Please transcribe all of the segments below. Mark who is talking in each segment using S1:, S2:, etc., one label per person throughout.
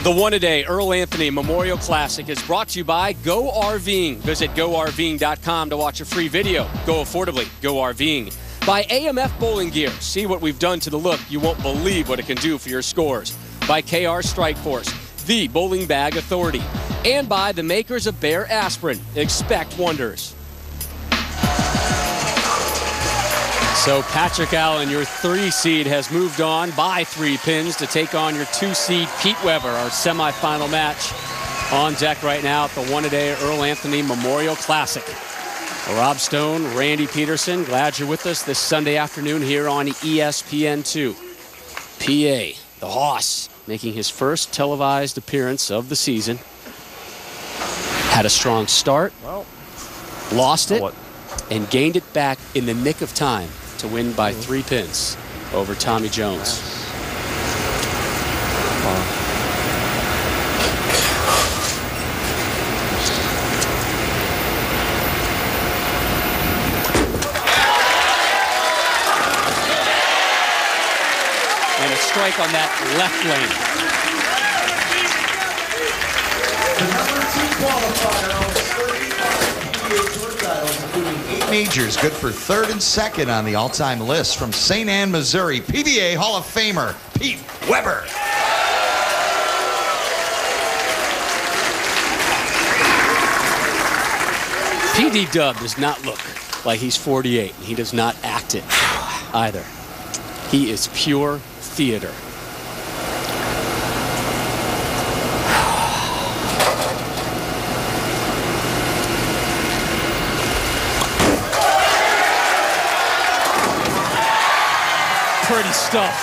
S1: The one-a-day Earl Anthony Memorial Classic is brought to you by Go RVing. Visit GoRVing.com to watch a free video. Go affordably. Go RVing. By AMF Bowling Gear. See what we've done to the look. You won't believe what it can do for your scores. By KR Strike Force, the bowling bag authority. And by the makers of Bear Aspirin. Expect wonders. So Patrick Allen, your 3 seed, has moved on by 3 pins to take on your 2 seed Pete Weber. Our semifinal match on deck right now at the one-a-day Earl Anthony Memorial Classic. Rob Stone, Randy Peterson, glad you're with us this Sunday afternoon here on ESPN2. PA, the Hoss, making his first televised appearance of the season. Had a strong start, lost it, and gained it back in the nick of time to win by 3 pins over Tommy Jones. And a strike on that left
S2: lane. 8 majors, good for 3rd and 2nd on the all-time list. From St. Ann, Missouri, PBA Hall of Famer Pete Weber.
S1: PD Dub does not look like he's 48. He does not act it either. He is pure theater. Pretty stuff.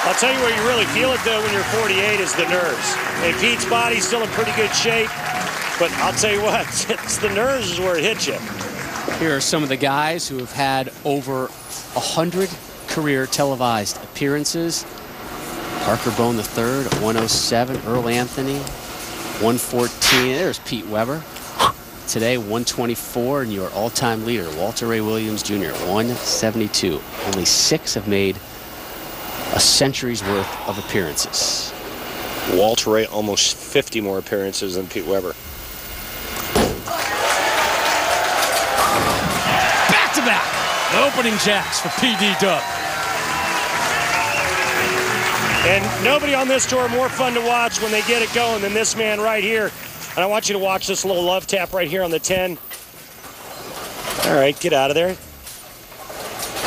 S3: I'll tell you where you really feel it, though, when you're 48 is the nerves. And Pete's body's still in pretty good shape, but I'll tell you what, it's the nerves is where it hits you.
S1: Here are some of the guys who have had over 100 career televised appearances. Parker Bone III at 107, Earl Anthony, 114. There's Pete Weber. Today, 124, and your all-time leader, Walter Ray Williams Jr., 172. Only 6 have made a century's worth of appearances.
S3: Walter Ray almost 50 more appearances than Pete Weber.
S1: Back-to-back, the opening jacks for PD Dub.
S3: And nobody on this tour more fun to watch when they get it going than this man right here. And I want you to watch this little love tap right here on the 10. All right, get out of there.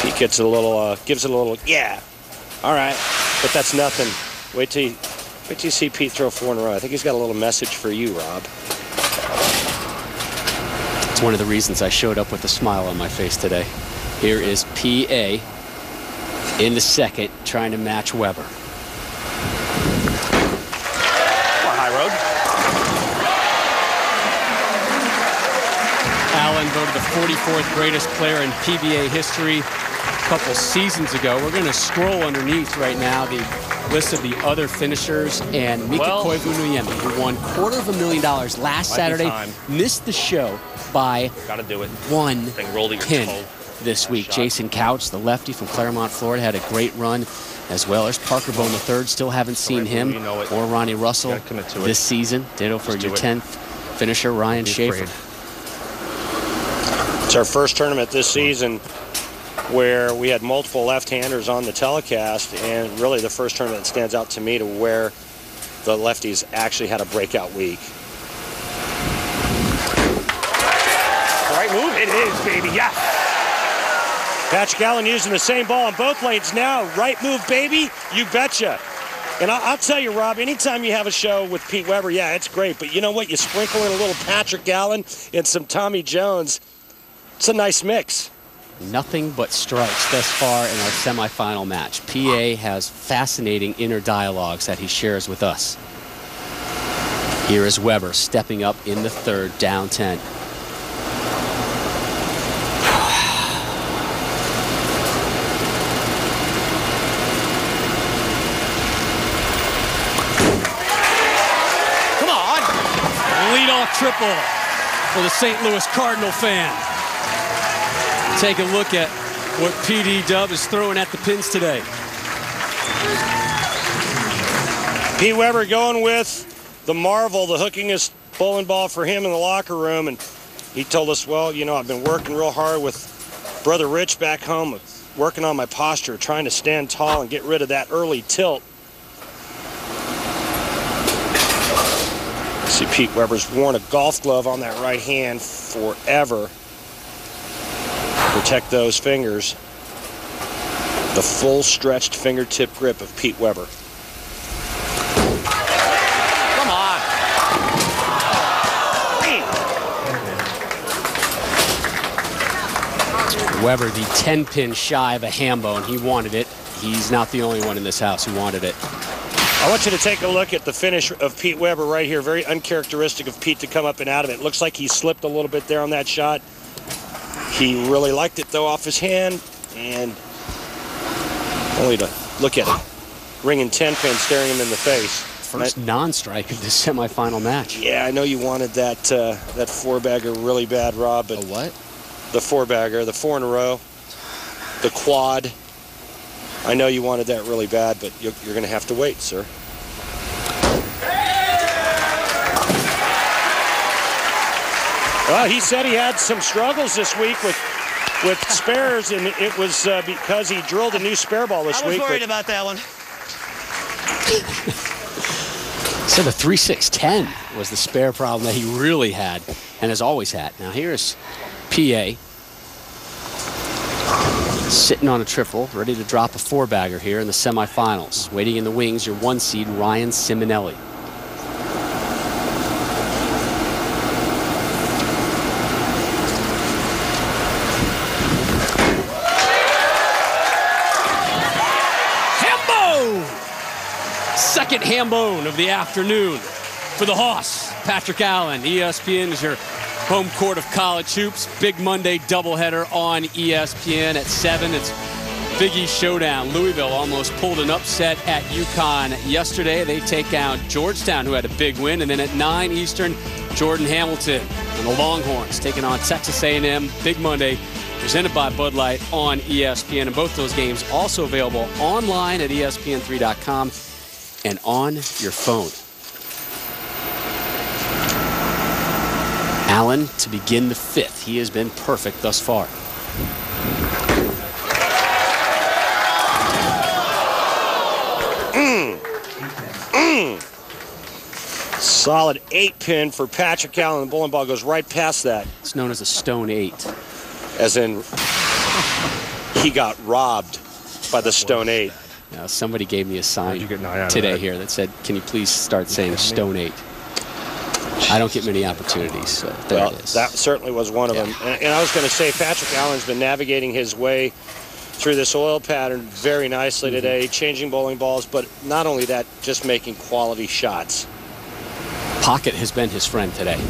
S3: Pete gets a little, gives it a little, yeah. All right, but that's nothing. Wait till you see Pete throw 4 in a row. I think he's got a little message for you, Rob.
S1: It's one of the reasons I showed up with a smile on my face today. Here is PA in the second, trying to match Weber.
S3: High road.
S1: Allen voted the 44th greatest player in PBA history a couple seasons ago. We're going to scroll underneath right now the list of the other finishers, and Mika Koivuniemi, who won $250,000 last Saturday, missed the show by 1 pin this week. Jason Couch, the lefty from Claremont, Florida, had a great run as well. There's Parker Bone III. Still haven't seen him or Ronnie Russell this season. Ditto for your 10th finisher, Ryan Schaefer.
S3: It's our first tournament this season where we had multiple left-handers on the telecast, and really the first tournament that stands out to me to where the lefties actually had a breakout week. Right move, it is, baby, yeah. Patrick Allen using the same ball on both lanes now. Right move, baby, you betcha. And I'll tell you, Rob, anytime you have a show with Pete Weber, yeah, it's great. But you know what? You sprinkle in a little Patrick Allen and some Tommy Jones. It's a nice mix.
S1: Nothing but strikes thus far in our semifinal match. PA has fascinating inner dialogues that he shares with us. Here is Weber stepping up in the third, down 10. Come on! Leadoff triple for the St. Louis Cardinal fan. Take a look at what PD Dub is throwing at the pins today.
S3: Pete Weber going with the Marvel, the hookingest bowling ball for him in the locker room. And he told us, well, you know, I've been working real hard with Brother Rich back home, working on my posture, trying to stand tall and get rid of that early tilt. See, Pete Weber's worn a golf glove on that right hand forever. Protect those fingers. The full stretched fingertip grip of Pete Weber.
S1: Come on. Weber, the 10-pin shy of a ham bone. He wanted it. He's not the only one in this house who wanted it.
S3: I want you to take a look at the finish of Pete Weber right here. Very uncharacteristic of Pete to come up and out of it. Looks like he slipped a little bit there on that shot. He really liked it, though, off his hand. And only to look at it. Ringing 10-pin staring him in the face.
S1: First non-strike of this semifinal match.
S3: Yeah, I know you wanted that that four-bagger really bad, Rob. But
S1: a what?
S3: The four-bagger, the 4 in a row, the quad. I know you wanted that really bad, but you're going to have to wait, sir. Well, he said he had some struggles this week with spares, and it was because he drilled a new spare ball this week.
S4: I was worried about that one.
S1: So the 3-6-10 was the spare problem that he really had and has always had. Now here's PA sitting on a triple, ready to drop a 4-bagger here in the semifinals. Waiting in the wings, your 1 seed, Ryan Simonelli. Hambone! Second hambone of the afternoon for the Hoss. Patrick Allen, ESPN is your home court of college hoops. Big Monday doubleheader on ESPN at 7. It's Big East Showdown. Louisville almost pulled an upset at UConn yesterday. They take down Georgetown, who had a big win. And then at 9 Eastern, Jordan Hamilton and the Longhorns taking on Texas A&M. Big Monday, presented by Bud Light on ESPN. And both those games also available online at ESPN3.com and on your phone. Allen to begin the 5th. He has been perfect thus far.
S3: Solid 8-pin for Patrick Allen. The bowling ball goes right past that.
S1: It's known as a stone 8.
S3: As in, he got robbed by the stone 8.
S1: Now, somebody gave me a sign today here that said, can you please start saying stone 8? I don't get many opportunities, so there it is.
S3: That certainly was one of them. And I was going to say, Patrick Allen's been navigating his way through this oil pattern very nicely today, changing bowling balls, but not only that, just making quality shots.
S1: Pocket has been his friend today.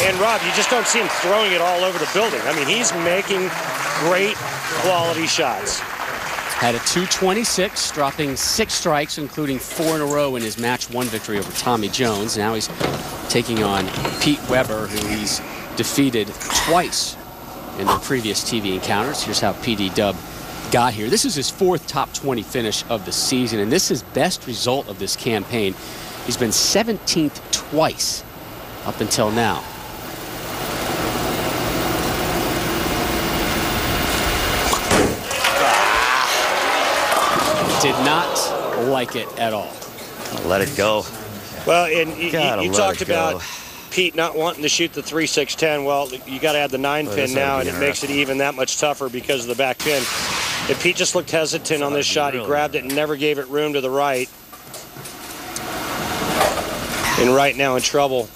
S3: And Rob, you just don't see him throwing it all over the building. I mean, he's making great quality shots.
S1: Had a 226, dropping 6 strikes, including 4 in a row in his match 1 victory over Tommy Jones. Now he's taking on Pete Weber, who he's defeated twice in their previous TV encounters. Here's how PD Dub got here. This is his 4th top 20 finish of the season, and this is his best result of this campaign. He's been 17th twice up until now. Did not like it at all.
S4: Let it go.
S3: Well, and you talked about Pete not wanting to shoot the 3-6-10. Well, you got to add the 9-pin now, and it makes it even that much tougher because of the back pin. And Pete just looked hesitant on this shot. He grabbed it and never gave it room to the right. And right now in trouble.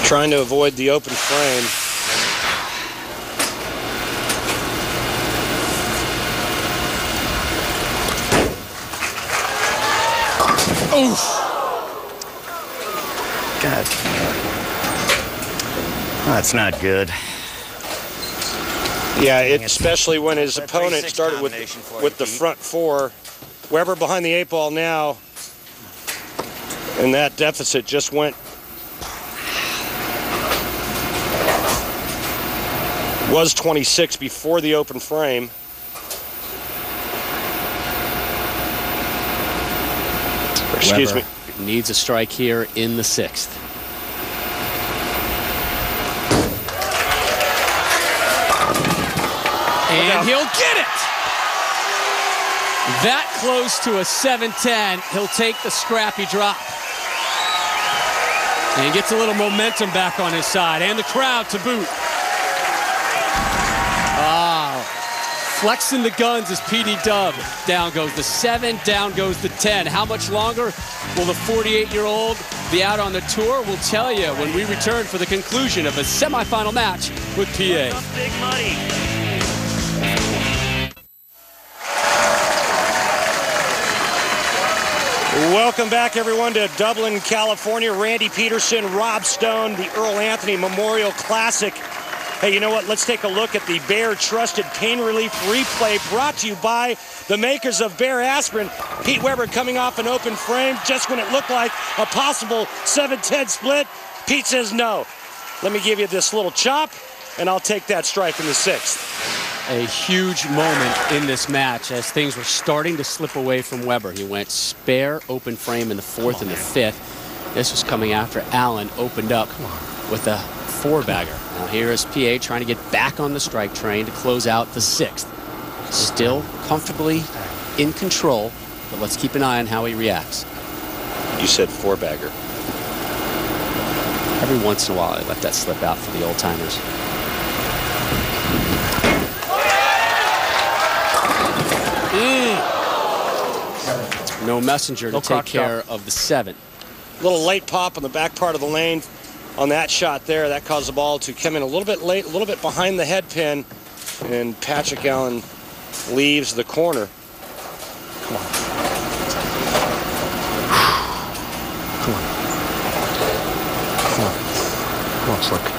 S3: Trying to avoid the open frame.
S1: Oof.
S4: God. That's not good.
S3: Yeah, especially when his opponent started with the front 4. Weber behind the 8 ball now. And that deficit just went. Was 26 before the open frame. Excuse me.
S1: Needs a strike here in the 6th. And he'll get it. That close to a 7-10. He'll take the scrappy drop. And gets a little momentum back on his side. And the crowd to boot. Flexing the guns as PD Dub. Down goes the 7, down goes the 10. How much longer will the 48-year-old be out on the tour? We'll tell you when we return for the conclusion of a semifinal match with PA.
S4: Big money.
S3: Welcome back, everyone, to Dublin, California. Randy Peterson, Rob Stone, the Earl Anthony Memorial Classic. Hey, you know what? Let's take a look at the Bayer Trusted Pain Relief Replay, brought to you by the makers of Bayer Aspirin. Pete Weber coming off an open frame just when it looked like a possible 7-10 split. Pete says no. Let me give you this little chop, and I'll take that strike in the 6th.
S1: A huge moment in this match as things were starting to slip away from Weber. He went spare open frame in the 4th and the 5th. This was coming after Allen opened up with a 4-bagger. Now here is PA trying to get back on the strike train to close out the 6th. Still comfortably in control, but let's keep an eye on how he reacts.
S3: You said 4-bagger.
S1: Every once in a while, I let that slip out for the old-timers. No messenger to take care of the 7.
S3: Little late pop on the back part of the lane on that shot there. That caused the ball to come in a little bit late, a little bit behind the head pin, and Patrick Allen leaves the corner.
S5: Come on. Come on. Come on. Come on, Slick.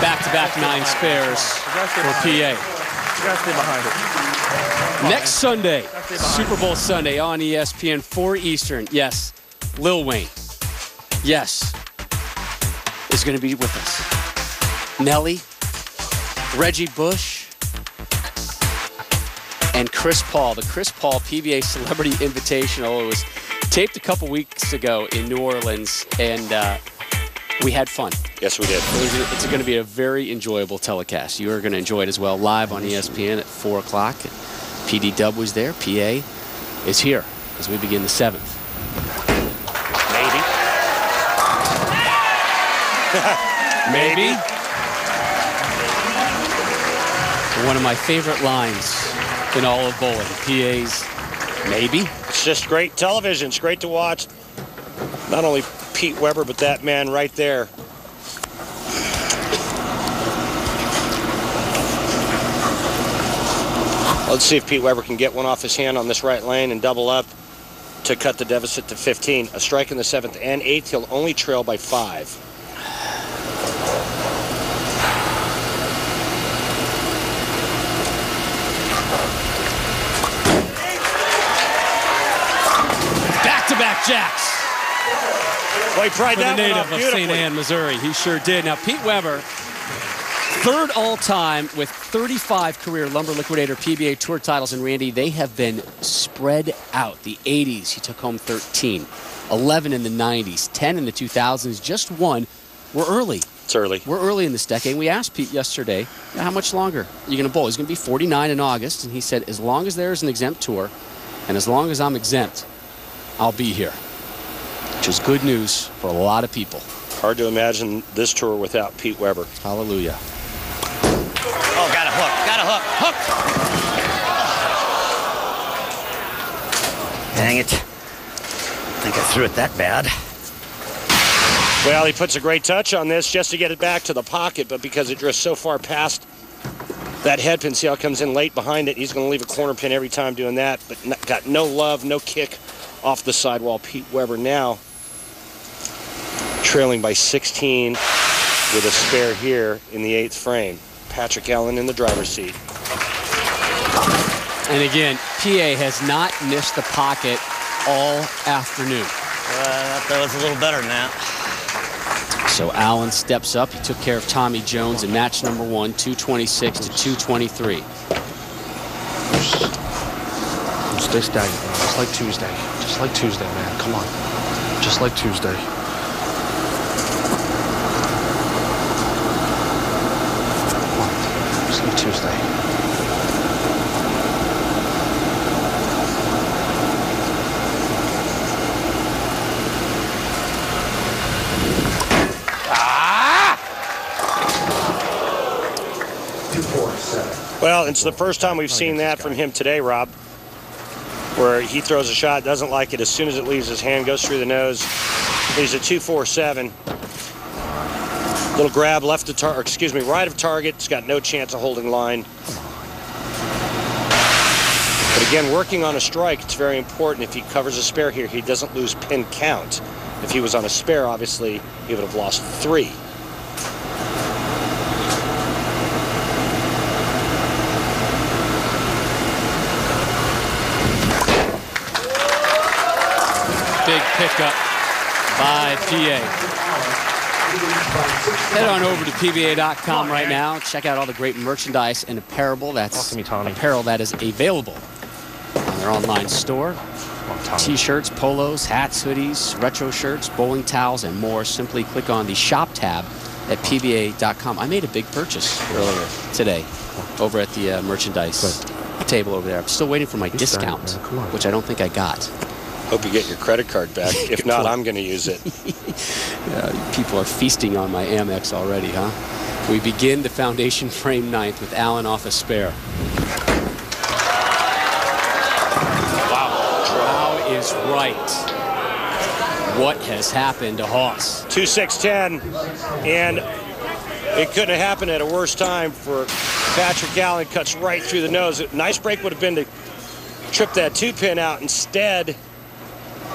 S1: Back-to-back 9 spares for PA.
S5: You gotta stay behind it.
S1: Next Sunday, Super Bowl Sunday on ESPN, 4 Eastern. Yes, Lil Wayne, yes, is going to be with us. Nelly, Reggie Bush, and Chris Paul. The Chris Paul PBA Celebrity Invitational. It was taped a couple weeks ago in New Orleans, and we had fun.
S3: Yes, we did.
S1: It's going to be a very enjoyable telecast. You are going to enjoy it as well, live on ESPN at 4 o'clock. PD Dub was there. PA is here as we begin the 7th.
S3: Maybe.
S1: Maybe. One of my favorite lines in all of bowling. PA's maybe.
S3: It's just great television. It's great to watch. Not only Pete Weber, but that man right there. Let's see if Pete Weber can get one off his hand on this right lane and double up to cut the deficit to 15. A strike in the 7th and 8th. He'll only trail by 5.
S1: Back-to-back jacks.
S3: Well, he tried that
S1: the
S3: one
S1: native
S3: off
S1: of
S3: beautifully.
S1: St. Anne, Missouri. He sure did. Now, Pete Weber, 3rd all-time with 35 career Lumber Liquidator PBA Tour titles. And, Randy, they have been spread out. The 80s, he took home 13. 11 in the 90s. 10 in the 2000s. Just 1. We're early.
S3: It's early.
S1: We're early in this decade. We asked Pete yesterday, how much longer are you going to bowl? He's going to be 49 in August. And he said, as long as there's an exempt tour and as long as I'm exempt, I'll be here. Which is good news for a lot of people.
S3: Hard to imagine this tour without Pete Weber.
S1: Hallelujah.
S4: Oh, got a hook. Got a hook. Hook. Dang it. I think I threw it that bad.
S3: Well, he puts a great touch on this just to get it back to the pocket, but because it drifts so far past that head pin, see how it comes in late behind it. He's going to leave a corner pin every time doing that, but got no love, no kick off the sidewall. Pete Weber now trailing by 16 with a spare here in the 8th frame. Patrick Allen in the driver's seat.
S1: And again, PA has not missed the pocket all afternoon.
S4: I thought that was a little better than that.
S1: So Allen steps up. He took care of Tommy Jones in match number 1, 226 to 223.
S5: Stay stagnant, man. Just like Tuesday. Just like Tuesday, man. Come on. Just like Tuesday. Come on. Just like Tuesday.
S3: Well, it's the first time we've seen that from him today, Rob, where he throws a shot, doesn't like it, as soon as it leaves his hand, goes through the nose. He's a 2-4-7. Little grab left of target, excuse me, right of target. He's got no chance of holding line. But again, working on a strike, it's very important. If he covers a spare here, he doesn't lose pin count. If he was on a spare, obviously, he would have lost 3.
S1: Big pickup by PA. Head on over to PBA.com right now. Check out all the great merchandise and apparel that's available on their online store. T-shirts, polos, hats, hoodies, retro shirts, bowling towels, and more. Simply click on the shop tab at PBA.com. I made a big purchase earlier today over at the merchandise table over there. I'm still waiting for my discount, which I don't think I got.
S3: Hope you get your credit card back. If not, I'm going to use it.
S1: People are feasting on my Amex already, huh? We begin the foundation frame 9th with Allen off a spare. Wow. Draw is right. What has happened to Haas?
S3: 2-6-10, and it couldn't have happened at a worse time for Patrick Allen. Cuts right through the nose. A nice break would have been to trip that 2-pin out. Instead,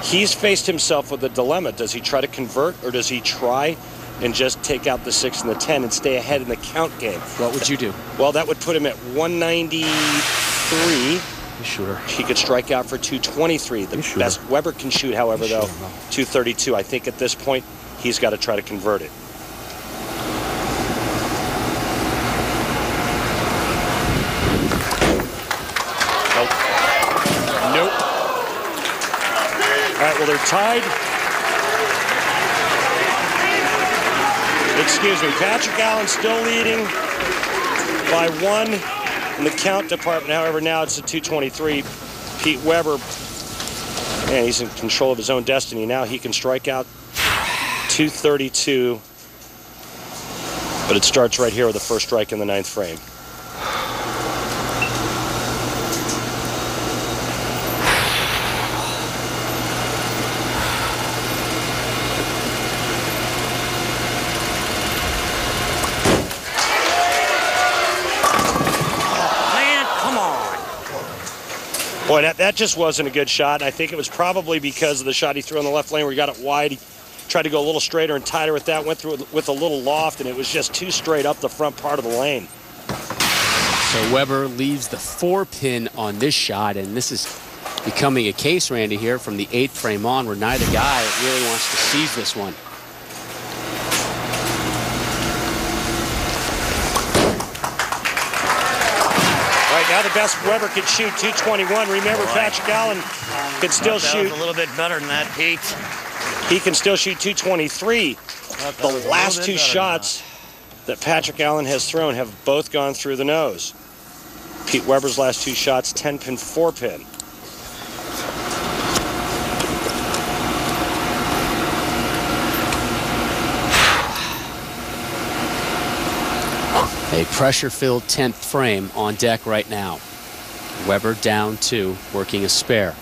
S3: he's faced himself with a dilemma. Does he try to convert, or does he try and just take out the 6 and the 10 and stay ahead in the count game?
S1: What would you do?
S3: Well, that would put him at 193.
S5: Shooter.
S3: He could strike out for 223. The best Weber can shoot, however, though, 232. I think at this point, he's got to try to convert it. Nope. All right, well, they're tied. Excuse me, Patrick Allen still leading by 1 in the count department. However, now it's a 223. Pete Weber, man, he's in control of his own destiny. Now he can strike out 232. But it starts right here with the first strike in the 9th frame. Boy, that just wasn't a good shot. I think it was probably because of the shot he threw in the left lane where he got it wide. He tried to go a little straighter and tighter with that, went through it with a little loft, and it was just too straight up the front part of the lane.
S1: So Weber leaves the 4-pin on this shot, and this is becoming a case, Randy, here from the 8th frame on, where neither guy really wants to seize this one.
S3: Now the best Weber could shoot 221. Remember, Patrick Allen could still shoot
S4: a little bit better than that, Pete.
S3: He can still shoot 223. The last 2 shots that Patrick Allen has thrown have both gone through the nose. Pete Weber's last 2 shots, 10-pin, 4-pin.
S1: A pressure-filled 10th frame on deck right now. Weber down 2, working a spare.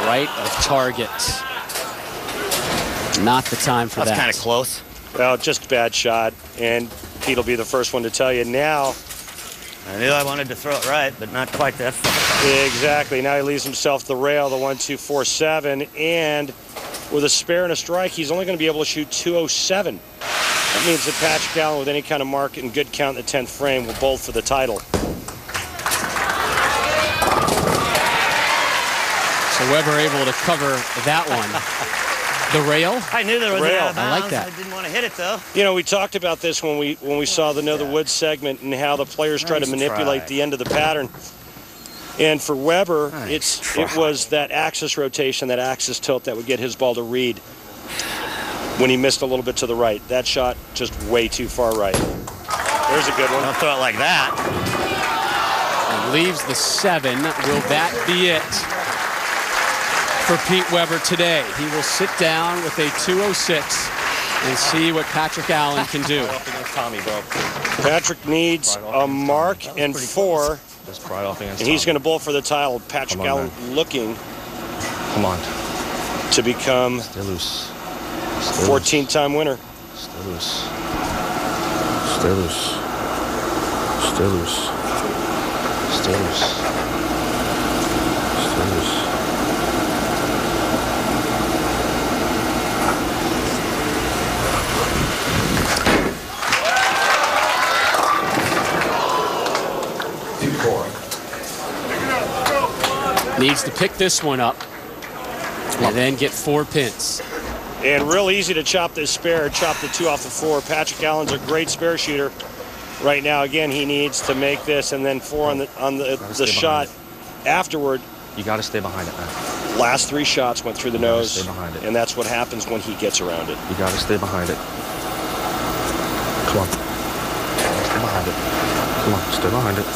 S1: Right of target. Not the time for that.
S4: That's kind of close.
S3: Well, just a bad shot, and Pete will be the first one to tell you now.
S4: I knew I wanted to throw it right, but not quite that far.
S3: Exactly. Now he leaves himself the rail, the 1-2-4-7, and with a spare and a strike, he's only going to be able to shoot 207. That means that Patrick Allen, with any kind of mark and good count in the 10th frame, will bowl for the title.
S1: So Weber able to cover that one. The rail?
S4: I knew there was an out of
S1: I like
S4: bounds.
S1: that.
S4: I didn't want to hit it, though.
S3: You know, we talked about this when we saw the Know the Woods segment and how the players try to manipulate the end of the pattern. And for Weber, it was that axis rotation, that axis tilt that would get his ball to read when he missed a little bit to the right. That shot just way too far right. There's a good one.
S4: Don't throw it like that.
S1: And leaves the 7. Will that be it for Pete Weber today? He will sit down with a 206 and see what Patrick Allen can do.
S5: Tommy, bro.
S3: Patrick needs a mark and 4.
S5: Just right off against
S3: And he's
S5: Tommy.
S3: going to bowl for the title. Patrick Allen looking
S5: Come on.
S3: to become
S5: Stay loose.
S3: 14-time winner.
S5: Stay loose. Stay loose. Stay loose. Stay loose. Stay loose.
S1: Needs to pick this one up and then get 4 pins.
S3: And real easy to chop this spare, chop the 2 off the 4. Patrick Allen's a great spare shooter right now. Again, he needs to make this and then 4 on the shot afterward.
S5: You got to stay behind it, man.
S3: Last 3 shots went through the nose,
S5: stay behind it.
S3: and that's what happens when he gets around it.
S5: You got to stay behind it. Come on. Stay behind it. Come on, stay behind it.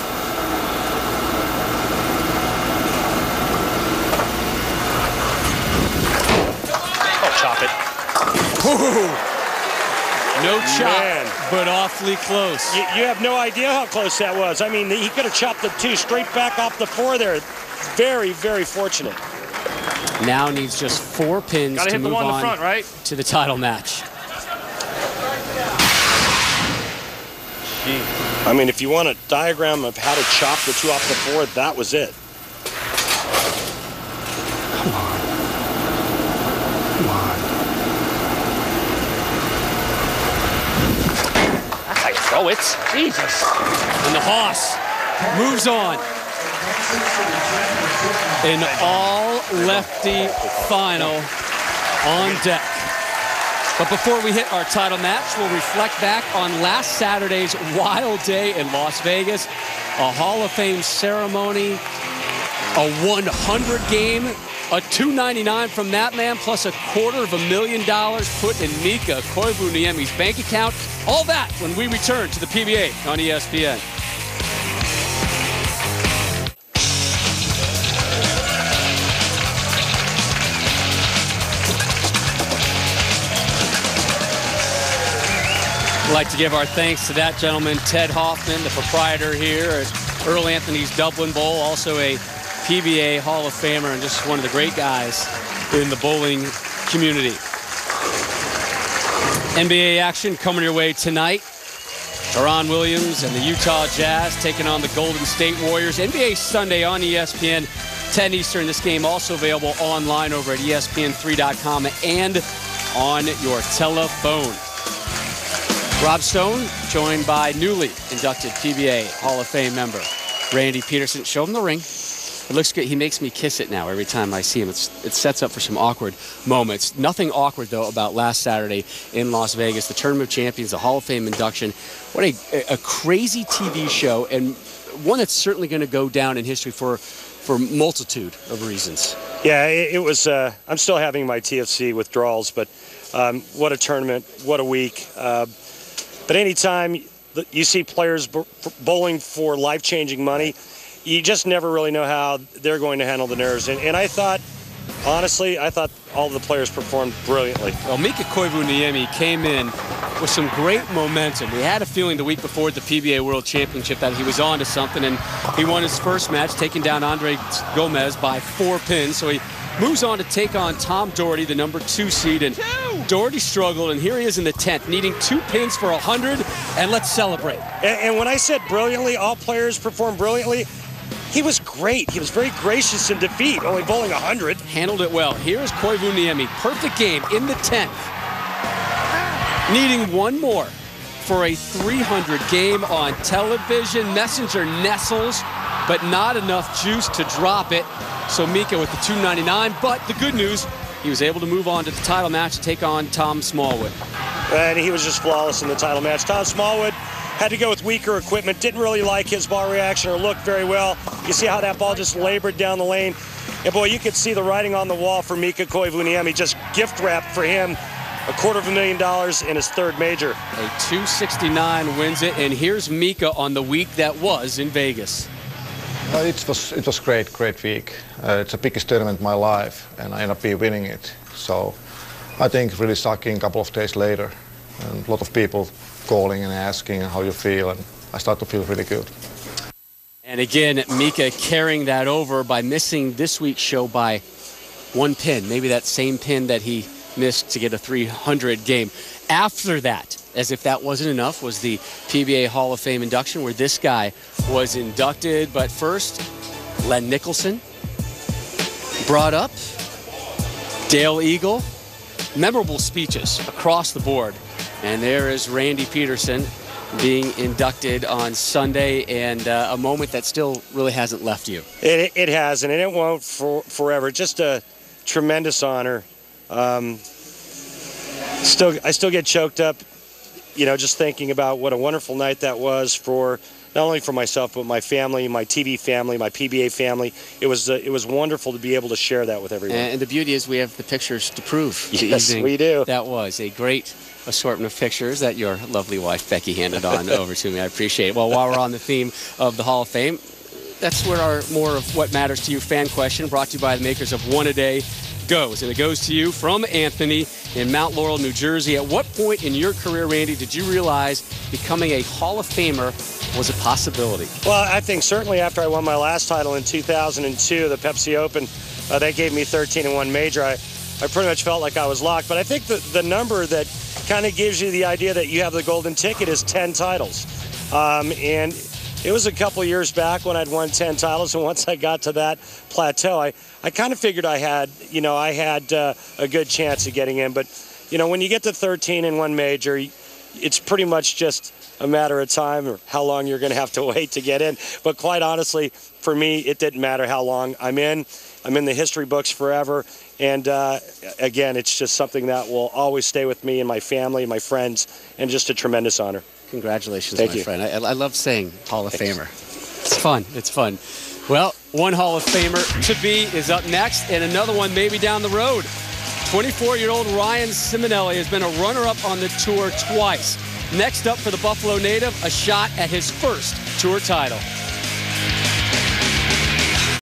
S3: Chop it.
S1: No chop,
S3: Man.
S1: but awfully close.
S3: You have no idea how close that was. I mean, he could have chopped the 2 straight back off the 4 there. Very, very fortunate.
S1: Now needs just 4 pins
S5: Gotta
S1: to
S5: hit the
S1: move
S5: one in
S1: on
S5: the front, right?
S1: to the title match.
S3: I mean, if you want a diagram of how to chop the 2 off the 4, that was it.
S5: Come on. Come on.
S4: That's how you throw it. Jesus.
S1: And the Hoss moves on. An all-lefty final on deck. But before we hit our title match, we'll reflect back on last Saturday's wild day in Las Vegas. A Hall of Fame ceremony, a 100 game, a $299 from that man, plus $250,000 put in Mika Koivuniemi's bank account. All that when we return to the PBA on ESPN. I'd like to give our thanks to that gentleman, Ted Hoffman, the proprietor here at Earl Anthony's Dublin Bowl, also a PBA Hall of Famer and just one of the great guys in the bowling community. NBA action coming your way tonight. Deron Williams and the Utah Jazz taking on the Golden State Warriors. NBA Sunday on ESPN, 10 Eastern. This game also available online over at ESPN3.com and on your telephone. Rob Stone, joined by newly inducted PBA Hall of Fame member Randy Peterson. Show him the ring. It looks good. He makes me kiss it now every time I see him. It sets up for some awkward moments. Nothing awkward, though, about last Saturday in Las Vegas. The Tournament of Champions, the Hall of Fame induction. What a crazy TV show, and one that's certainly going to go down in history for multitude of reasons.
S3: Yeah, it was. I'm still having my TFC withdrawals, but what a tournament, what a week. But anytime you see players bowling for life-changing money, you just never really know how they're going to handle the nerves. And I thought, honestly, all the players performed brilliantly.
S1: Well, Mika Koivuniemi came in with some great momentum. We had a feeling the week before the PBA World Championship that he was on to something, and he won his first match, taking down Andre Gomez by 4 pins. So he moves on to take on Tom Doherty, the number 2 seed. And Doherty struggled, and here he is in the 10th, needing 2 pins for 100, and let's celebrate.
S3: And when I said brilliantly, all players performed brilliantly, he was great. He was very gracious in defeat, only bowling 100.
S1: Handled it well. Here's Koivuniemi. Perfect game in the 10th. Needing one more for a 300 game on television. Messenger nestles, but not enough juice to drop it. So Mika with the 299, but the good news, he was able to move on to the title match to take on Tom Smallwood.
S3: And he was just flawless in the title match. Tom Smallwood had to go with weaker equipment, didn't really like his ball reaction or look very well. You see how that ball just labored down the lane. And boy, you could see the writing on the wall for Mika Koivuniemi. Just gift wrapped for him $250,000 in his third major.
S1: A 269 wins it, and here's Mika on the week that was in Vegas.
S5: It was great week. It's the biggest tournament in my life, and I ended up winning it. So I think really sucking a couple of days later, and a lot of people calling and asking how you feel, and I start to feel really good.
S1: And again, Mika carrying that over by missing this week's show by one pin, maybe that same pin that he missed to get a 300 game. After that, as if that wasn't enough, was the PBA Hall of Fame induction where this guy was inducted. But first, Len Nicholson brought up, Dale Eagle, memorable speeches across the board. And there is Randy Peterson being inducted on Sunday, and a moment that still really hasn't left you.
S3: It hasn't, and it won't forever. Just a tremendous honor. I still get choked up, just thinking about what a wonderful night that was for not only for myself but my family, my TV family, my PBA family. It was wonderful to be able to share that with everyone.
S1: And the beauty is we have the pictures to prove.
S3: Yes, we do.
S1: That was a great assortment of pictures that your lovely wife Becky handed on over to me. I appreciate it. Well, while we're on the theme of the Hall of Fame, that's where our more of what matters to you fan question, brought to you by the makers of One A Day, goes. And it goes to you from Anthony in Mount Laurel, New Jersey. At what point in your career, Randy, did you realize becoming a Hall of Famer was a possibility?
S3: Well, I think certainly after I won my last title in 2002, the Pepsi Open, they gave me 13-1 major. I pretty much felt like I was locked. But I think the number that kind of gives you the idea that you have the golden ticket is 10 titles. And it was a couple years back when I'd won 10 titles, and once I got to that plateau, I kind of figured I had a good chance of getting in. But, when you get to 13-1 major, it's pretty much just a matter of time or how long you're going to have to wait to get in. But quite honestly, for me, it didn't matter how long I'm in. I'm in the history books forever. And again, it's just something that will always stay with me and my family and my friends, and just a tremendous honor.
S1: Congratulations,
S3: Thank
S1: my
S3: you.
S1: friend. I love saying Hall of Famer. It's fun. It's fun. Well, one Hall of Famer to be is up next, and another one maybe down the road. 24-year-old Ryan Simonelli has been a runner-up on the tour twice. Next up for the Buffalo native, a shot at his first tour title.